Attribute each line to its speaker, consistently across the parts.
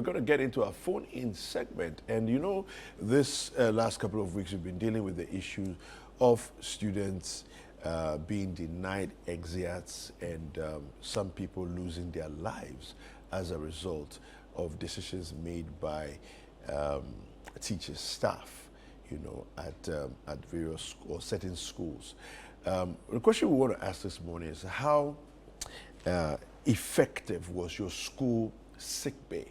Speaker 1: we're going to get into our phone-in segment. And you know, this last couple of weeks, we've been dealing with the issue of students being denied exits and some people losing their lives as a result of decisions made by teachers, staff, you know, at various or certain schools. The question we want to ask this morning is how effective was your school sick bay?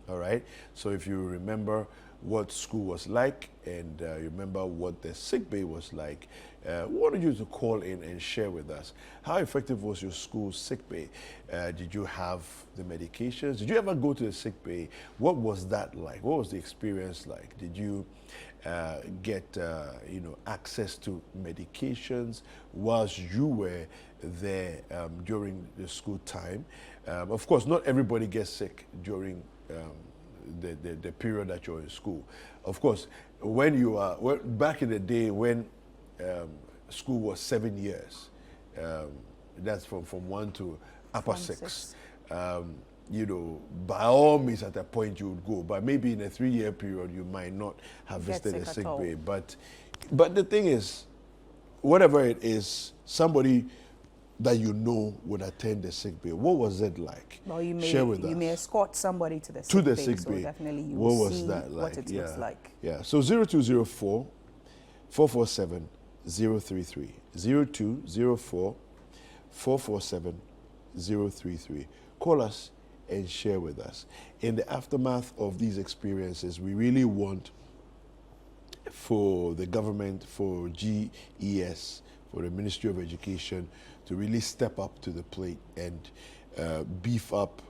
Speaker 1: All right. So if you remember what school was like and you remember what the sick bay was like, we wanted you to call in and share with us. How effective was your school sick bay? Did you have the medications? Did you ever go to the sick bay? What was that like? What was the experience like? Did you get you know, access to medications whilst you were there during the school time? Of course, not everybody gets sick during the period that you're in school. Of course, when you are, back in the day when school was 7 years, that's from 1 to upper 6. You know, by all means at that point you would go, but maybe in a 3-year period you might not have visited a sick bay. But the thing is, whatever it is, somebody that you know would attend the sick bay. What was it like?
Speaker 2: Well, you may
Speaker 1: share with us.
Speaker 2: You may escort somebody to the sick bay. So definitely you
Speaker 1: what
Speaker 2: will
Speaker 1: was
Speaker 2: see
Speaker 1: that like?
Speaker 2: What it looks like.
Speaker 1: Yeah. So 0204 447 033 0204 447 033. Call us and share with us. In the aftermath of these experiences, we really want for the government, for GES, for the Ministry of Education to really step up to the plate and beef up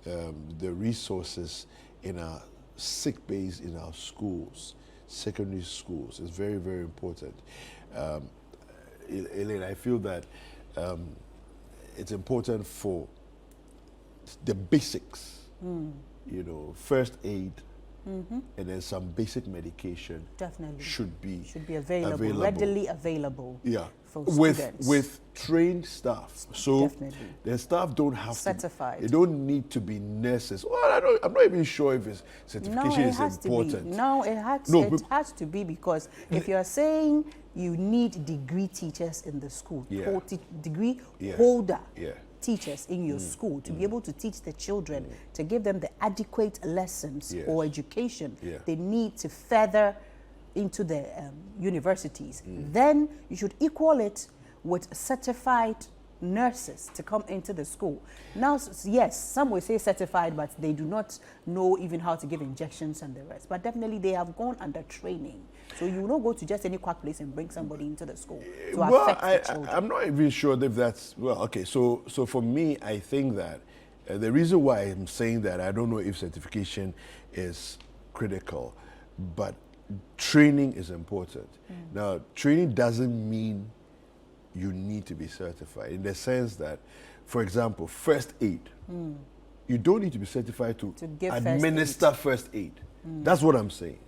Speaker 1: the resources in our sick bays in our schools, secondary schools. It's very, very important. Elaine, I feel that it's important for the basics, you know, first aid, and then some basic medication
Speaker 2: definitely
Speaker 1: should be
Speaker 2: available, readily available.
Speaker 1: Yeah,
Speaker 2: for students.
Speaker 1: with trained staff. So
Speaker 2: definitely.
Speaker 1: the staff don't have
Speaker 2: certified.
Speaker 1: They don't need to be nurses. Well, I'm not even sure if it's certification is important.
Speaker 2: No, it has to be because if you're saying you need degree teachers in the school, degree holder. Teachers in your school to be able to teach the children, to give them the adequate lessons or education they need to further into the universities. Then you should equal it with certified nurses to come into the school. Now, yes, some will say certified, but they do not know even how to give injections and the rest. But definitely they have gone under training. So you will not go to just any quack place and bring somebody into the school to affect the children.
Speaker 1: I'm not even sure if that's, well, okay, so for me, I think that the reason why I'm saying that, I don't know if certification is critical, but training is important. Now, training doesn't mean you need to be certified in the sense that, for example, first aid. You don't need to be certified to administer first aid. That's what I'm saying.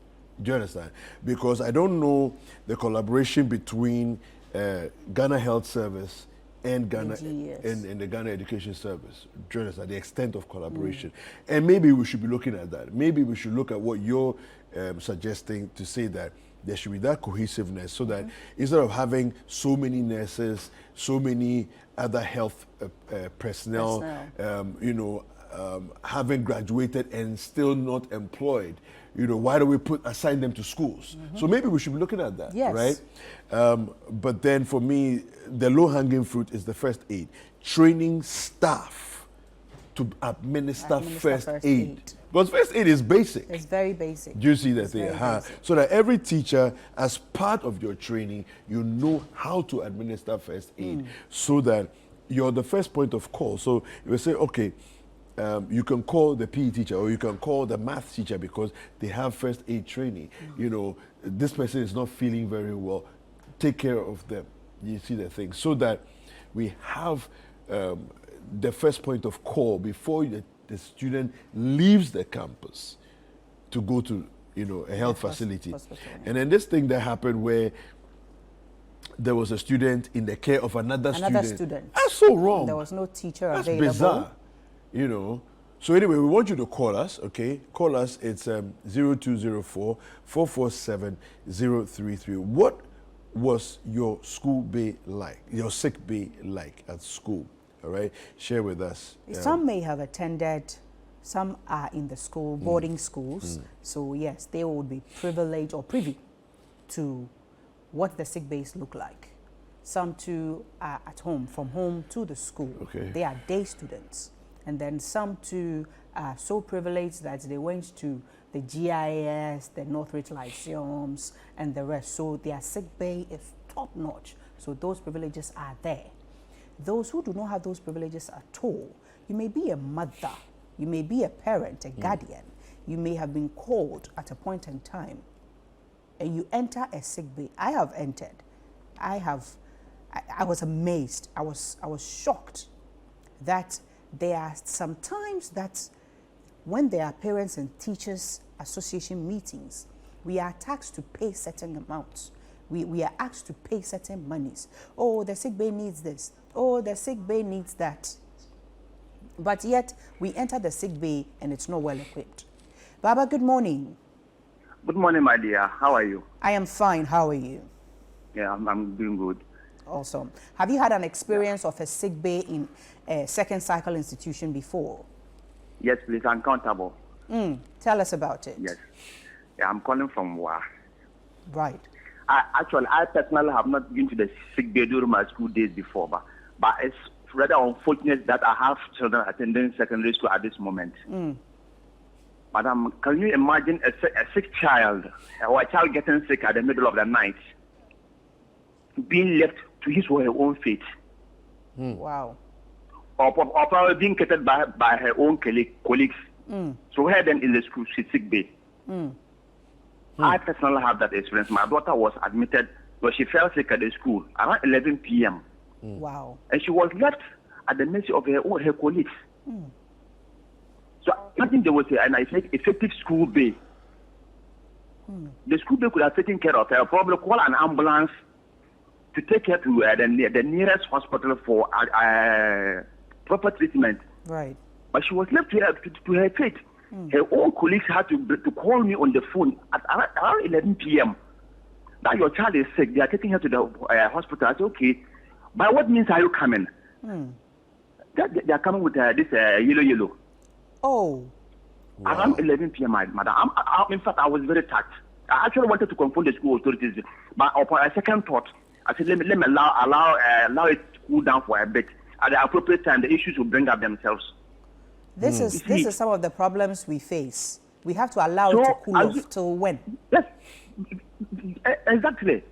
Speaker 1: Do you understand? Because I don't know the collaboration between Ghana Health Service and Ghana and the Ghana Education Service. Do you understand? The extent of collaboration. And maybe we should be looking at that. Maybe we should look at what you're suggesting to say that there should be that cohesiveness so that instead of having so many nurses, so many other health personnel. You know, having graduated and still not employed, you know, why don't we assign them to schools? So maybe we should be looking at that, right? But then for me, the low-hanging fruit is the first aid. Training staff to administer first aid. Because first aid is basic.
Speaker 2: It's very basic.
Speaker 1: Do you see that thing? So that every teacher, as part of your training, you know how to administer first aid so that you're the first point of call. So you will say, okay, you can call the PE teacher or you can call the math teacher because they have first aid training. You know, this person is not feeling very well. Take care of them. You see the thing. So that we have the first point of call before the student leaves the campus to go to, you know, a health facility. And then this thing that happened where there was a student in the care of another student.
Speaker 2: student.
Speaker 1: That's so wrong.
Speaker 2: There was no teacher
Speaker 1: That's
Speaker 2: available.
Speaker 1: Bizarre. You know, So anyway, we want you to call us, okay? Call us, it's 0204-447-033. What was your school bay like, your sick bay like at school, all right? Share with us.
Speaker 2: Some may have attended, some are in the school, boarding schools. So yes, they would be privileged or privy to what the sick bays look like. Some too are at home, from home to the school.
Speaker 1: Okay.
Speaker 2: They are day students. And then some too are so privileged that they went to the GIS, the Northridge Lyceums, and the rest. So their sick bay is top notch. So those privileges are there. Those who do not have those privileges at all, you may be a mother, you may be a parent, a guardian, you may have been called at a point in time, and you enter a sick bay. I have entered. I was amazed. I was shocked that there are some times that when there are parents and teachers association meetings, we are tasked to pay certain amounts. We are asked to pay certain monies. Oh, the sick bay needs this. Oh, the sick bay needs that. But yet, we enter the sick bay and it's not well equipped. Baba, good morning.
Speaker 3: Good morning, my dear. How are you?
Speaker 2: I am fine. How are you?
Speaker 3: Yeah, I'm doing good.
Speaker 2: Awesome. Have you had an experience of a sick bay in a second cycle institution before?
Speaker 3: Yes, please. Uncountable.
Speaker 2: Tell us about it.
Speaker 3: Yes. Yeah, I'm calling from WA.
Speaker 2: Right.
Speaker 3: I personally have not been to the sick bay during my school days before, but it's rather unfortunate that I have children attending secondary school at this moment. Madam, can you imagine a sick child, or a child getting sick at the middle of the night, being left to his or her own fate?
Speaker 2: Wow.
Speaker 3: Or probably being catered by her own colleagues. So her then in the school, she's sick bay. I personally have that experience. My daughter was admitted, but she fell sick at the school around 11 p.m.
Speaker 2: Wow.
Speaker 3: And she was left at the mercy of her colleagues. So imagine there was an effective school bay. The school bay could have taken care of her, probably call an ambulance to take her to the nearest hospital for proper treatment.
Speaker 2: Right.
Speaker 3: But she was left to her fate. Her own colleagues had to call me on the phone at around 11 p.m. that your child is sick. They are taking her to the hospital. I said, okay, by what means are you coming? They are coming with this yellow.
Speaker 2: Oh.
Speaker 3: Wow. Around 11 p.m., madam. In fact, I was very touched. I actually wanted to confront the school authorities, but upon a second thought, I said, let me allow it to cool down for a bit. At the appropriate time, the issues will bring up themselves.
Speaker 2: This is some of the problems we face. We have to allow it to cool off till when?
Speaker 3: Yes, exactly.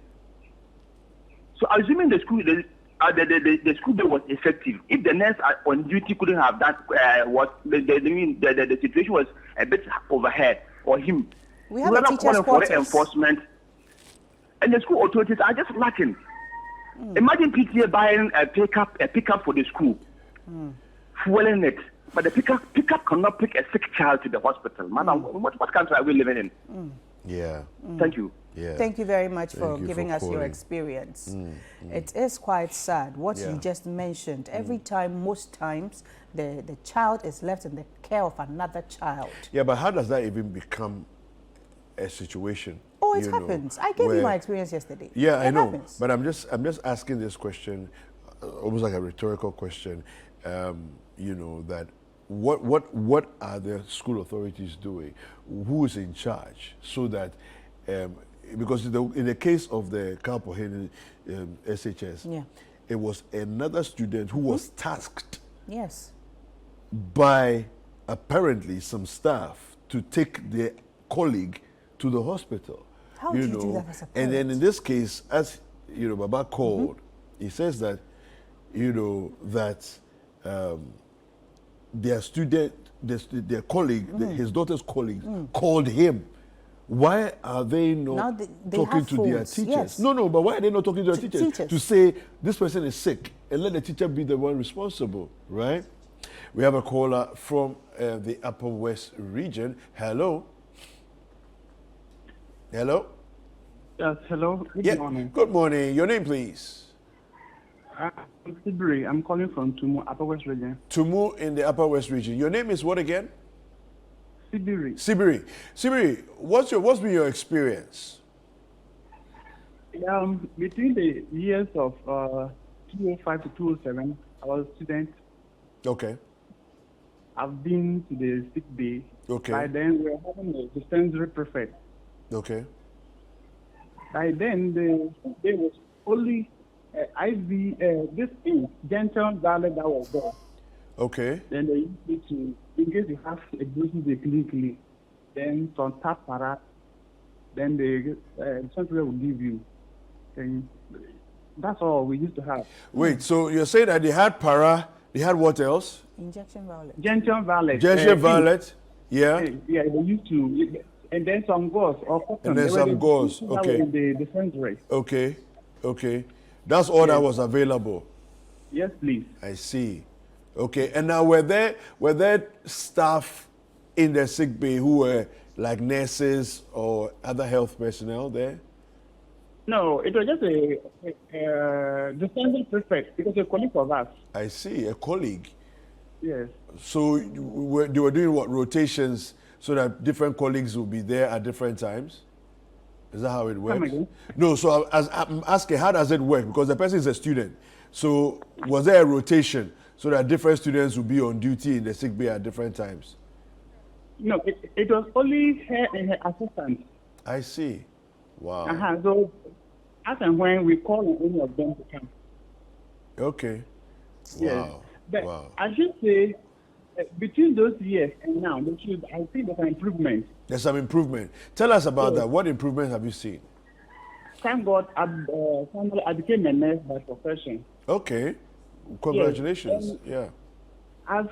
Speaker 3: So assuming the school day was effective, if the nurse on duty couldn't have that, the situation was a bit overhead for him.
Speaker 2: We have a teacher's quarters.
Speaker 3: For enforcement, and the school authorities are just lacking. Imagine PTA buying a pickup for the school, fueling it. But the pickup cannot pick a sick child to the hospital. Madam, what country are we living in?
Speaker 1: Yeah.
Speaker 3: Thank you.
Speaker 1: Yeah.
Speaker 2: Thank you very much for giving us your experience. It is quite sad what you just mentioned. Every time, most times, the child is left in the care of another child.
Speaker 1: Yeah, but how does that even become a situation?
Speaker 2: Oh, it happens. I gave you my experience yesterday.
Speaker 1: Yeah, I know.
Speaker 2: Happens.
Speaker 1: But I'm just asking this question, almost like a rhetorical question. That what are the school authorities doing? Who is in charge? So that because in the case of the Kalpohen SHS, it was another student who was tasked by apparently some staff to take their colleague to the hospital.
Speaker 2: How do you do that as a parent?
Speaker 1: And then in this case, as Baba called, he says that their student, their colleague, his daughter's colleague, called him. Why are they not talking to their teachers?
Speaker 2: Yes.
Speaker 1: No, but why are they not talking to their teachers? To say this person is sick and let the teacher be the one responsible, right? We have a caller from the Upper West region. Hello. Hello.
Speaker 4: Yes, hello. Good morning.
Speaker 1: Good morning. Your name, please.
Speaker 4: I'm Sibiri. I'm calling from Tumu, Upper West Region.
Speaker 1: Tumu in the Upper West region. Your name is what again?
Speaker 4: Sibiri.
Speaker 1: Sibiri. Sibiri, what's been your experience?
Speaker 4: Between the years of 2005 to 2007, I was a student.
Speaker 1: Okay.
Speaker 4: I've been to the sick bay.
Speaker 1: Okay.
Speaker 4: By then, we were having a dispensary prefect.
Speaker 1: Okay.
Speaker 4: By then, the sick bay was only IV, this thing, gentle valley that was there.
Speaker 1: Okay.
Speaker 4: Then they used it to, in case you have exhaustion clinically, then some tap para, then the center will give you. And that's all we used to have.
Speaker 1: Wait, so you're saying that they had para, they had what else?
Speaker 2: Injection violet.
Speaker 4: Gentle valley.
Speaker 1: Injection violet, yeah.
Speaker 4: Yeah, they used to, and then some gauze or cotton.
Speaker 1: And then some gauze, okay.
Speaker 4: The dispensary.
Speaker 1: Okay, okay. That's all that was available.
Speaker 4: Yes, please.
Speaker 1: I see. Okay, and now were there staff in the sick bay who were like nurses or other health personnel there?
Speaker 4: No, it was just a dispensary prefect because a colleague of us.
Speaker 1: I see, a colleague.
Speaker 4: Yes.
Speaker 1: So they were doing what, rotations so that different colleagues will be there at different times? Is that how it works?
Speaker 4: Come again?
Speaker 1: No, so I'm asking, how does it work? Because the person is a student. So was there a rotation so that different students would be on duty in the sick bay at different times?
Speaker 4: No, it was only her and her assistant.
Speaker 1: I see. Wow.
Speaker 4: So as and when we call on any of them to come.
Speaker 1: Okay.
Speaker 4: Yes.
Speaker 1: Wow.
Speaker 4: But
Speaker 1: Wow.
Speaker 4: I should say, between those years and now, I think there's an improvement.
Speaker 1: There's some improvement. Tell us about that. What improvement have you seen?
Speaker 4: Thank God, I became a nurse by profession.
Speaker 1: Okay. Congratulations.
Speaker 4: Yes.
Speaker 1: Yeah.
Speaker 4: I've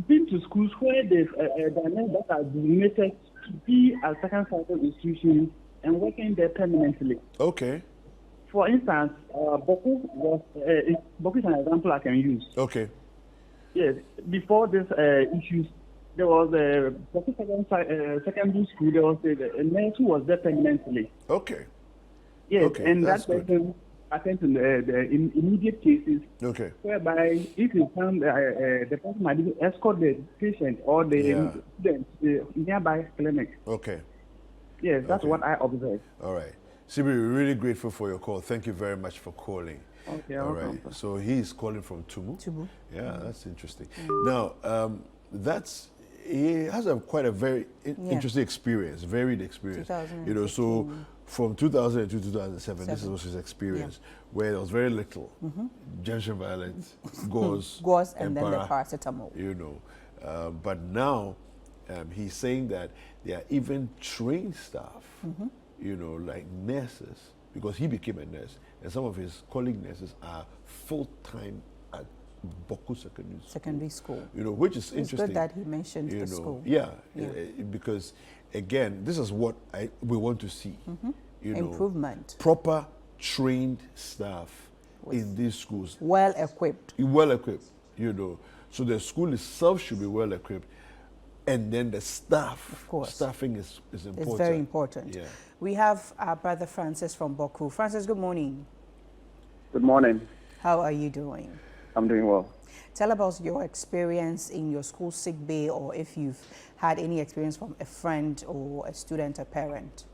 Speaker 4: been to schools where there's the nurse that are designated to be a second cycle institution and working there permanently.
Speaker 1: Okay.
Speaker 4: For instance, Boku is an example I can use.
Speaker 1: Okay.
Speaker 4: Yes, before this issues, there was a Boku secondary school. There was a nurse who was there permanently.
Speaker 1: Okay.
Speaker 4: Yes,
Speaker 1: Okay,
Speaker 4: and
Speaker 1: that's
Speaker 4: that person attends to the immediate cases.
Speaker 1: Okay.
Speaker 4: Whereby, if you found the person might escort the patient or the student to the nearby clinic.
Speaker 1: Okay.
Speaker 4: Yes, that's
Speaker 1: Okay.
Speaker 4: what I observed.
Speaker 1: All right. Sibi, we're really grateful for your call. Thank you very much for calling.
Speaker 4: Okay,
Speaker 1: All right.
Speaker 4: welcome.
Speaker 1: So he's calling from Tumu.
Speaker 2: Tumu.
Speaker 1: Yeah, that's interesting. Now, he has quite a very interesting experience, varied experience. You know, so from 2000 to 2007, this was his experience, where there was very little junction violence, gauze,
Speaker 2: and then the paracetamol.
Speaker 1: You know, but now he's saying that there are even trained staff, you know, like nurses, because he became a nurse, and some of his colleague nurses are full-time at Boku Secondary School. You know, which is interesting.
Speaker 2: It's good that he mentioned the school.
Speaker 1: Yeah, because again, this is what we want to see. You know,
Speaker 2: improvement.
Speaker 1: Proper trained staff in these schools.
Speaker 2: Well equipped.
Speaker 1: Well equipped, you know. So the school itself should be well equipped. And then the staff,
Speaker 2: of course.
Speaker 1: Staffing is important.
Speaker 2: It's very important.
Speaker 1: Yeah.
Speaker 2: We have our brother Francis from Boku. Francis, good morning.
Speaker 5: Good morning.
Speaker 2: How are you doing?
Speaker 5: I'm doing well.
Speaker 2: Tell about your experience in your school sick bay, or if you've had any experience from a friend or a student, a parent.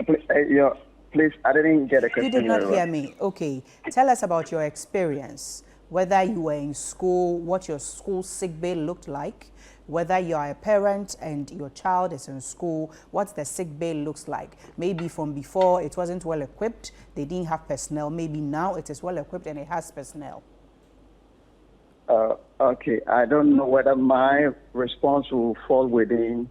Speaker 5: Please, I didn't get a question.
Speaker 2: You did not hear me. Okay. Tell us about your experience, whether you were in school, what your school sick bay looked like, whether you are a parent and your child is in school, what the sick bay looks like. Maybe from before it wasn't well equipped, they didn't have personnel. Maybe now it is well equipped and it has personnel.
Speaker 5: Okay, I don't know whether my response will fall within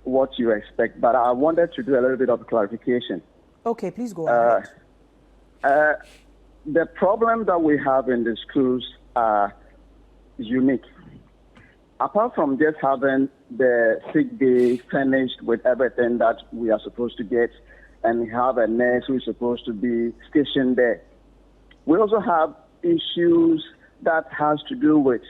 Speaker 5: what you expect, but I wanted to do a little bit of clarification.
Speaker 2: Okay, please go ahead.
Speaker 5: The problem that we have in the schools are unique. Apart from just having the sick bay finished with everything that we are supposed to get and have a nurse who is supposed to be stationed there, we also have issues that has to do with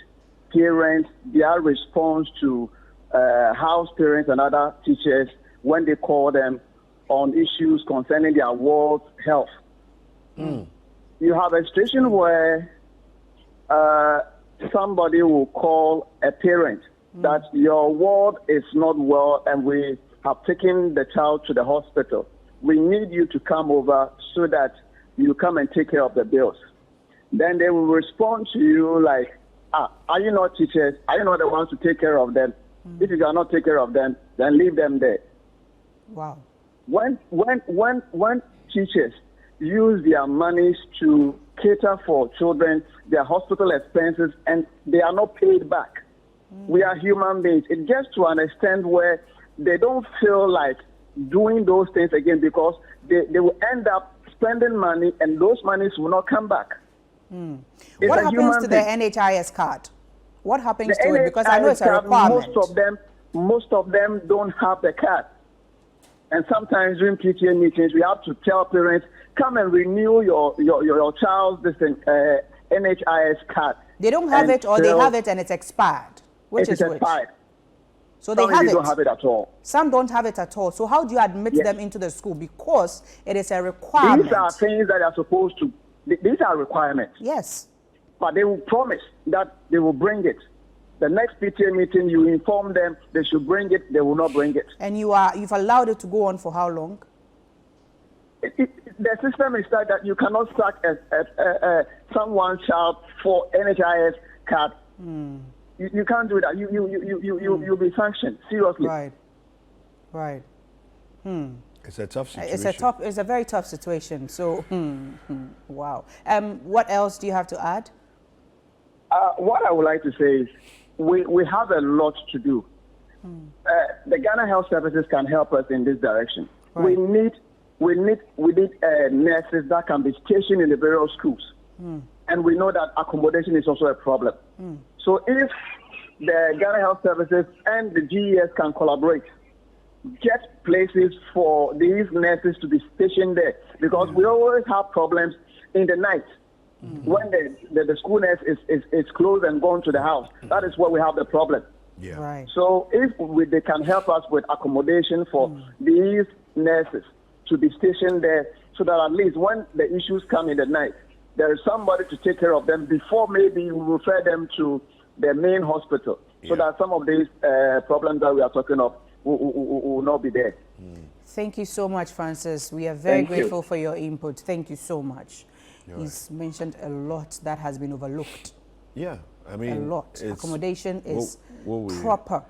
Speaker 5: parents, their response to house parents and other teachers when they call them on issues concerning their ward's health. you have a situation where somebody will call a parent that your ward is not well and we have taken the child to the hospital. We need you to come over so that you come and take care of the bills. Then they will respond to you like, are you not teachers? Are you not the ones to take care of them? If you cannot take care of them, then leave them there.
Speaker 2: Wow.
Speaker 5: When teachers use their monies to cater for children, their hospital expenses, and they are not paid back, we are human beings. It gets to an extent where they don't feel like doing those things again because they will end up spending money and those monies will not come back.
Speaker 2: What happens to the NHIS card? What happens to it? Because I know it's a requirement.
Speaker 5: Most of them don't have the card. And sometimes during PTA meetings, we have to tell parents, come and renew your child's NHIS card.
Speaker 2: They don't have it, or they have it and it's expired. Which is which?
Speaker 5: Expired.
Speaker 2: So they have it.
Speaker 5: Don't have it at all.
Speaker 2: Some don't have it at all. So how do you admit them into the school? Because it is a requirement.
Speaker 5: These are things that are supposed to. These are requirements.
Speaker 2: Yes.
Speaker 5: But they will promise that they will bring it. The next PTA meeting, you inform them they should bring it. They will not bring it.
Speaker 2: And you've allowed it to go on for how long?
Speaker 5: The system is that you cannot sack someone's child for NHIS card. You can't do that. You'll be sanctioned seriously.
Speaker 2: Right.
Speaker 1: It's a tough situation.
Speaker 2: It's a very tough situation. So, wow. What else do you have to add?
Speaker 5: What I would like to say is we have a lot to do. The Ghana Health Services can help us in this direction. Right. We need nurses that can be stationed in the various schools. And we know that accommodation is also a problem. So if the Ghana Health Services and the GES can collaborate, get places for these nurses to be stationed there, because we always have problems in the night when the school nurse is closed and gone to the house. That is where we have the problem.
Speaker 1: Yeah.
Speaker 2: Right.
Speaker 5: So if they can help us with accommodation for these nurses to be stationed there, so that at least when the issues come in the night, there is somebody to take care of them before maybe we refer them to the main hospital, so that some of these problems that we are talking of will not be there.
Speaker 2: Thank you so much, Francis. We are very grateful for your input. Thank you so much. He's mentioned a lot that has been overlooked.
Speaker 1: Yeah, I mean,
Speaker 2: a lot. Accommodation is proper.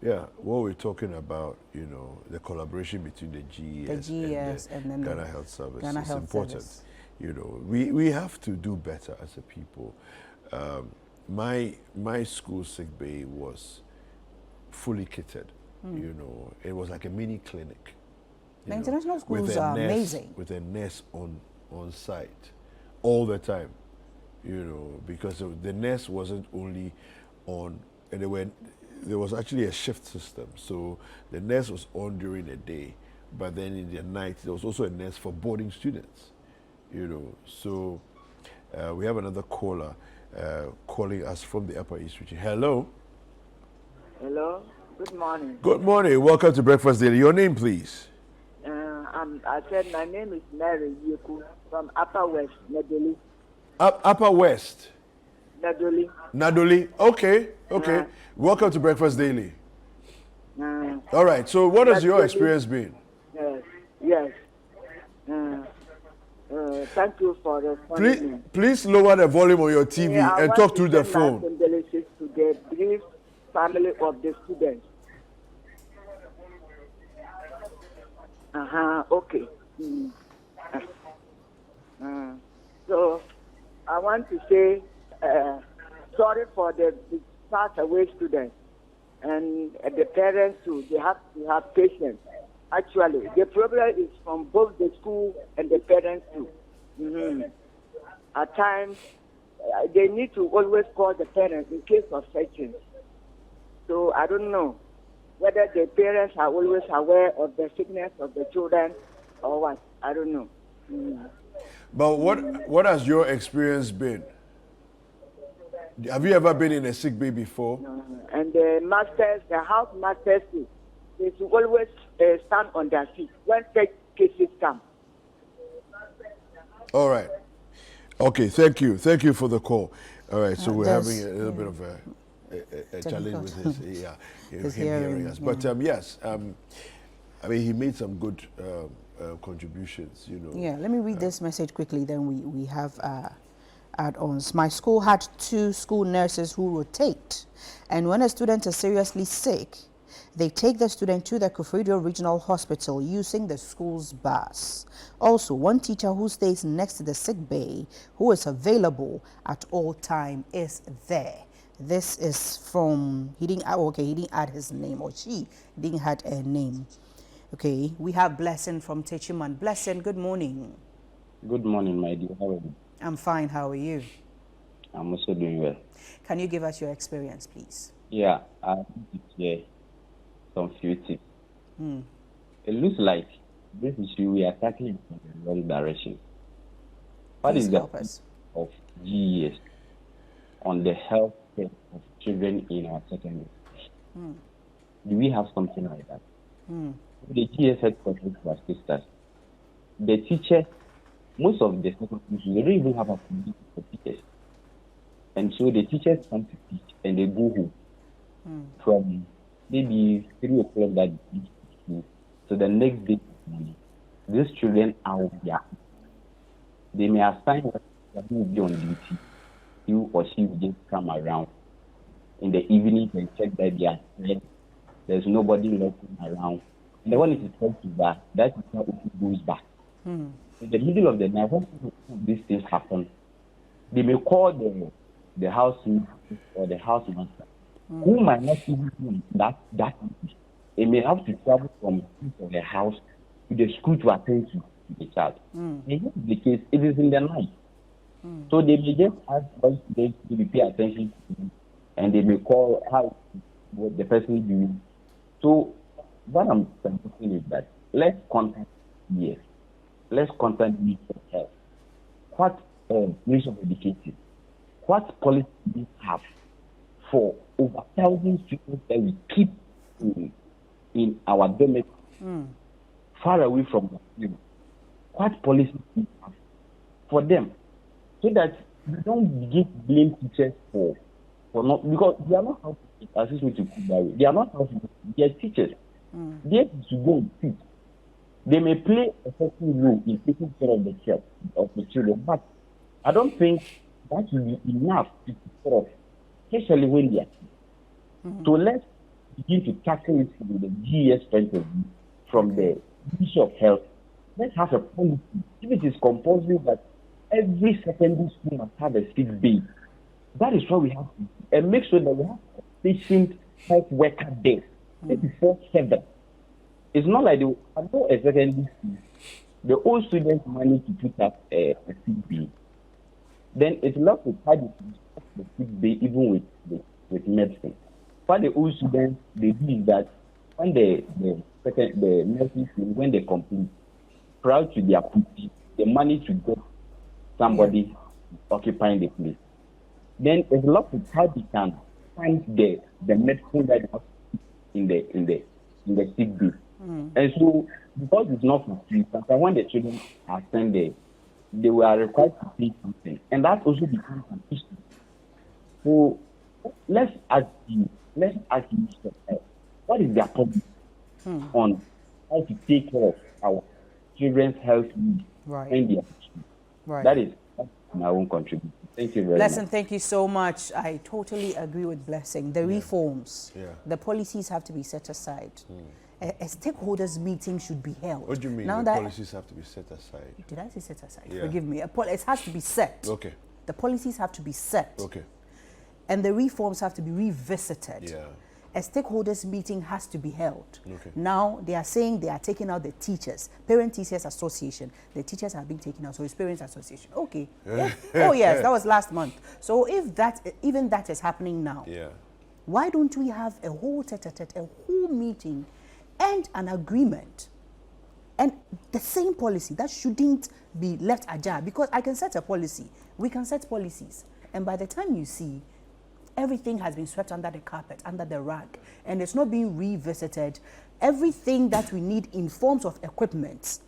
Speaker 1: Yeah, what we're talking about, the collaboration between the GES, and then Ghana Health Service is important. We have to do better as a people. My school sick bay was fully kitted. It was like a mini clinic.
Speaker 2: The international schools are amazing.
Speaker 1: With a nurse on site all the time, because the nurse wasn't only on, and there was actually a shift system. So the nurse was on during the day, but then in the night there was also a nurse for boarding students. So we have another caller calling us from the Upper East Region. Hello.
Speaker 6: Hello. Good morning.
Speaker 1: Good morning. Welcome to Breakfast Daily. Your name, please.
Speaker 6: I said my name is Mary Yeku from Upper West, Nadoli.
Speaker 1: Upper West?
Speaker 6: Nadoli.
Speaker 1: Nadoli. Okay. Welcome to Breakfast Daily. All right. So what has your experience been?
Speaker 6: Yes. Thank you for responding.
Speaker 1: Please lower the volume on your TV and talk through the phone.
Speaker 6: Condolences to the bereaved family of the students. Okay. So I want to say sorry for the passed away students and the parents too. They have to have patience. Actually, the problem is from both the school and the parents too. At times, they need to always call the parents in case of searching. So I don't know whether the parents are always aware of the sickness of the children or what. I don't know.
Speaker 1: But what has your experience been? Have you ever been in a sick bay before?
Speaker 6: No. And the house masters, they should always stand on their feet when such cases come.
Speaker 1: All right. Okay, thank you. Thank you for the call. All right, so we're having a little bit of a challenge with his him hearing us. But yes, I mean, he made some good contributions, you know.
Speaker 2: Yeah, let me read this message quickly, then we have add-ons. My school had 2 school nurses who rotate, and when a student is seriously sick, they take the student to the Koforidua Regional Hospital using the school's bus. Also, one teacher who stays next to the sick bay, who is available at all time, is there. This is from, he didn't add his name, or she didn't add a name. Okay, we have Blessing from Techiman. Blessing, good morning.
Speaker 7: Good morning, my dear. How are you?
Speaker 2: I'm fine. How are you?
Speaker 7: I'm also doing well.
Speaker 2: Can you give us your experience, please?
Speaker 7: Yeah, I want to share some few tips. It looks like this issue we are tackling in the wrong direction. What
Speaker 2: Please
Speaker 7: is the
Speaker 2: help us.
Speaker 7: of GES on the health care of children in our secondary? Do we have something like that? The GES headquarters for sisters. The teachers, most of the secondary schools, they don't even have a community for teachers. And so the teachers come to teach and they go home from maybe 3 o'clock that day to the next day morning. These children are there. They may assign who will be on duty. You or she will just come around in the evening and check that they are there. There's nobody looking around. And the one is supposed to back, that is how it goes back. In the middle of the night, when these things happen, they may call the housemaid or the housemaster, who might not even do that. They may have to travel from the house to the school to attend to the child. In the case, it is in the night. So they may just ask all students to pay attention to them, and they may call how what the person is doing. So what I'm suggesting is that let's contact yes. Let's contact Ministry of Health. What Ministry of Education? What policy do we have for over 1,000 students that we keep in our dormitory, far away from the school? What policy do we have for them, so that we don't begin to blame teachers for not, because they are not how to assist me to put that way. They are not how to. They are teachers. They have to go and teach. They may play a certain role in taking care of the children, but I don't think that will be enough to take care of, especially when they are kids. So let's begin to tackle it from the GES point of view, from the Ministry of Health. Let's have a policy. If it is compulsory that every secondary school must have a sick bay, that is what we have to do. And make sure that we have a patient health worker there, 24/7. It's not like I know a secondary school, the old students manage to put up a sick bay. Then it's not to try to the sick bay even with medicine. For the old students, they do is that when the nursing team, when they complete, prior to their putting, they manage to get somebody occupying the place. Then it's a lot to how they can find the medicine that have in the sick bay. And so because it's not for free, sometimes when the children are sent there, they were required to pay something. And that also becomes an issue. So let's ask you, what is their policy on how to take care of our children's health needs and their children? That is my own contribution. Thank you very much.
Speaker 2: Blessing, thank you so much. I totally agree with Blessing. The reforms, the policies have to be set aside. A stakeholders meeting should be held.
Speaker 1: What do you mean
Speaker 2: now
Speaker 1: the
Speaker 2: that
Speaker 1: policies have to be set aside?
Speaker 2: Did I say set aside?
Speaker 1: Yeah.
Speaker 2: Forgive me. It has to be set.
Speaker 1: Okay.
Speaker 2: The policies have to be set.
Speaker 1: Okay.
Speaker 2: And the reforms have to be revisited.
Speaker 1: Yeah.
Speaker 2: A stakeholders meeting has to be held.
Speaker 1: Okay.
Speaker 2: Now they are saying they are taking out the teachers, Parent Teachers Association. The teachers have been taken out, so it's Parents Association. Okay. Oh yes, that was last month. So if even that is happening now, why don't we have a whole tete-a-tete, a whole meeting, and an agreement, and the same policy that shouldn't be left ajar? Because I can set a policy, we can set policies, and by the time you see, everything has been swept under the carpet, under the rug, and it's not being revisited. Everything that we need in forms of equipment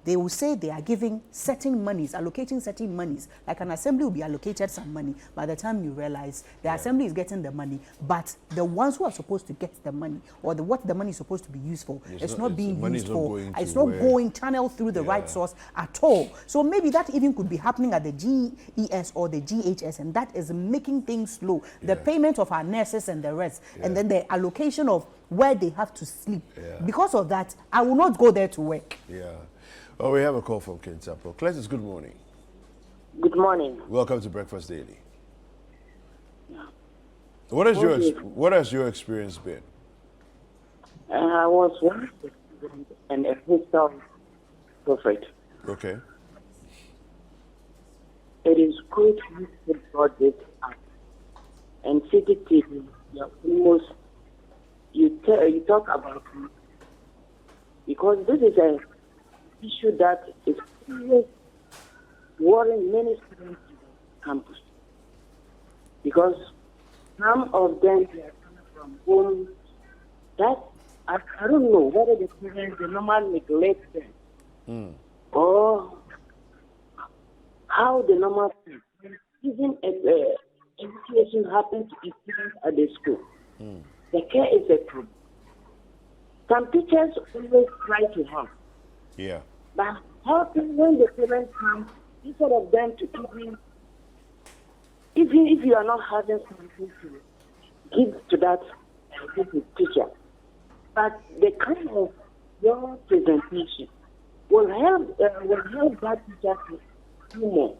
Speaker 2: they will say they are giving certain monies, allocating certain monies. Like an assembly will be allocated some money. By the time you realize the assembly is getting the money, but the ones who are supposed to get the money, or what the money is supposed to be used for, it's not being used for. It's not going channeled through the right source at all. So maybe that even could be happening at the GES or the GHS, and that is making things slow. The payment of our nurses and the rest, and then the allocation of where they have to sleep. Because of that, I will not go there to work.
Speaker 1: Oh, we have a call from Kintapo. Cletus, good morning.
Speaker 8: Good morning.
Speaker 1: Welcome to Breakfast Daily. What has your experience been?
Speaker 8: I was one and a history prophet.
Speaker 1: Okay.
Speaker 8: It is good to brought this up. And Citi TV, you talk about it, because this is an issue that is worrying many students in the campus. Because some of them they are coming from homes that I don't know whether the parents they normally neglect them or how the normal even if a situation happens to a student at the school. The care is a problem. Some teachers always try to help.
Speaker 1: Yeah.
Speaker 8: But helping when the parents come, instead of them to even if you are not having something to give to that teacher, but the kind of your presentation will help that teacher to do more.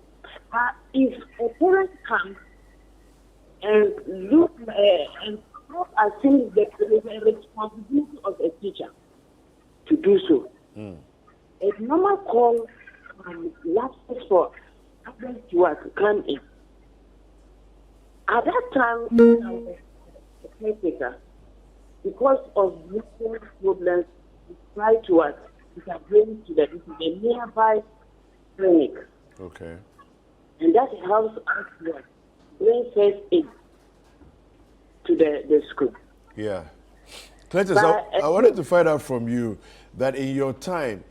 Speaker 8: But if a parent comes and look and assume the responsibility of a teacher to do so, a normal call lapses for others to come in. At that time, I was a caretaker. Because of medical problems, we try to intervene to the nearby clinic.
Speaker 1: Okay.
Speaker 8: And that helps us to bring first aid to the school.
Speaker 1: Yeah. Cletus, I wanted to find out from you that in your time,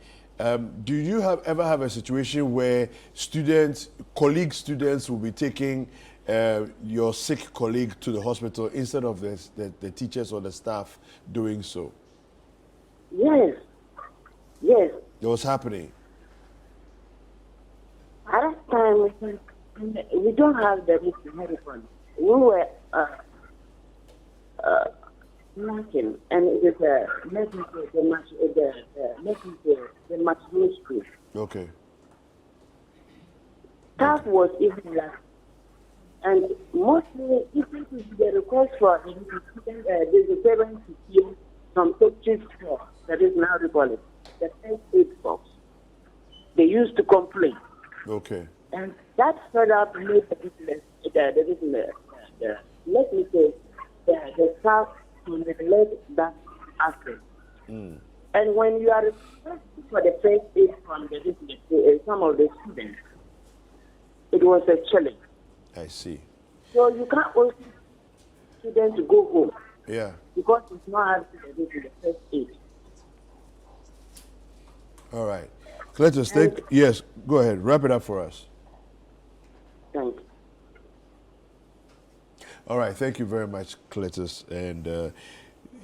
Speaker 1: do you ever have a situation where colleague students will be taking your sick colleague to the hospital instead of the teachers or the staff doing so?
Speaker 8: Yes. Yes.
Speaker 1: It was happening.
Speaker 8: At that time, we don't have the medical. We were working, and it is the maternity school.
Speaker 1: Okay.
Speaker 8: Staff was even less. And mostly, if it is the request for the parents to feel some touches for, that is now they call it, the first aid box. They used to complain.
Speaker 1: Okay.
Speaker 8: And that fed up made the staff to neglect that aspect. And when you are requesting for the first aid from some of the students, it was a challenge.
Speaker 1: I see.
Speaker 8: So you can't also students to go home.
Speaker 1: Yeah.
Speaker 8: Because it's not having the first aid.
Speaker 1: All right. Cletus, yes, go ahead. Wrap it up for us.
Speaker 8: Thank you.
Speaker 1: All right. Thank you very much, Cletus. And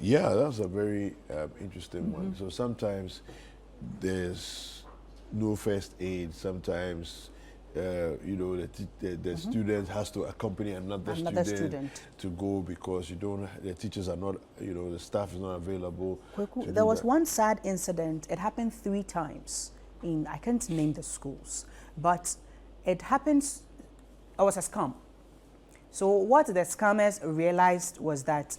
Speaker 1: yeah, that was a very interesting one. So sometimes there's no first aid. Sometimes the student has to accompany another student to go because the teachers are not, the staff is not available.
Speaker 2: There was one sad incident. It happened 3 times I can't name the schools, but it happens, it was a scam. So what the scammers realized was that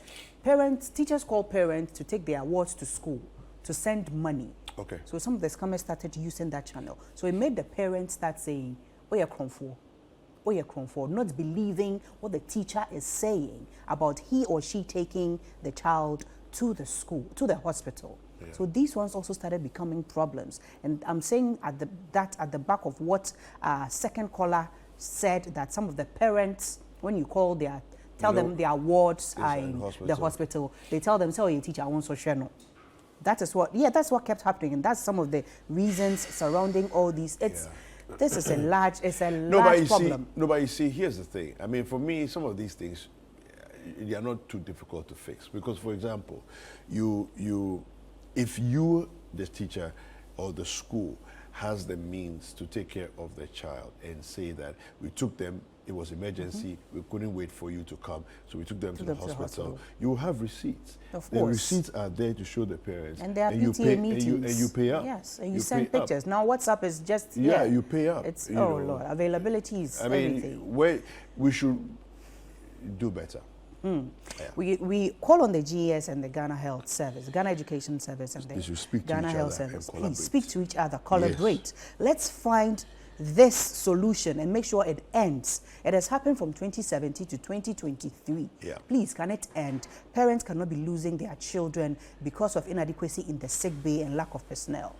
Speaker 2: teachers call parents to take their awards to school to send money.
Speaker 1: Okay.
Speaker 2: So some of the scammers started using that channel. So it made the parents start saying, "Oh, you're Kronfo," not believing what the teacher is saying about he or she taking the child to the school, to the hospital. Yeah. So these ones also started becoming problems. And I'm saying at the back of what second caller said, that some of the parents, when you call tell them their wards are in the hospital, they tell them, "So your teacher, I want so share no." That is what, that's what kept happening, and that's some of the reasons surrounding all these. This is a large, problem.
Speaker 1: But you see, here's the thing. I mean, for me, some of these things, they are not too difficult to fix. Because, for example, if you, the teacher or the school, has the means to take care of the child and say that we took them, it was emergency, we couldn't wait for you to come, so we took them to the hospital. You will have receipts.
Speaker 2: Of course.
Speaker 1: The receipts are there to show the parents.
Speaker 2: And there are PTA meetings.
Speaker 1: And you pay up.
Speaker 2: Yes, and you send pictures. Now WhatsApp is just,
Speaker 1: you pay up.
Speaker 2: It's, Lord, availability is everything.
Speaker 1: We should do better.
Speaker 2: We call on the GES and the Ghana Health Service, Ghana Education Service and the Ghana Health Service. Please speak to each other, collaborate. Yes. Let's find this solution and make sure it ends. It has happened from 2017 to 2023.
Speaker 1: Yeah.
Speaker 2: Please, can it end? Parents cannot be losing their children because of inadequacy in the sick bay and lack of personnel.